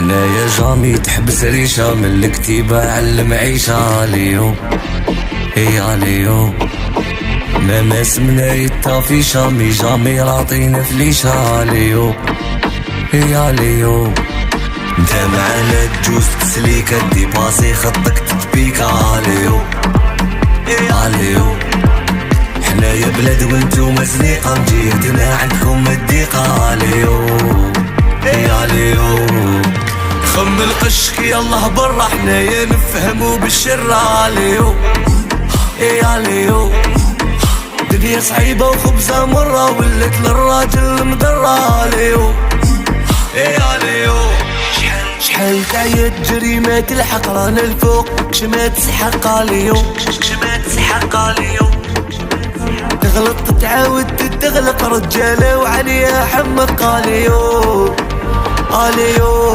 حنايا جامي تحبس ريشة من الكتيبة علم عيشة اليوم هي اليوم ما اسمنا يطافي شامي جامي راطينا فليشة اليوم هي اليوم انت معنا تجوز تسليك ديباسي خطك تتبيكا اليوم اليوم حنايا بلاد وانتو مزنيقة مجيتنا عندكم الديقة اليوم اليوم خم القشك يالله برا حنايا نفهمو بالشرة اليوم اليوم دنيا صعيبة وخبزة مرة ولت للراجل مدرة اليوم اليوم شحال تعيد جريمة تلحق رانا الفوق شما تسحق اليوم شما تسحق اليوم تغلط تتعاود تتغلق رجالة وعليها حمق اليوم اليوم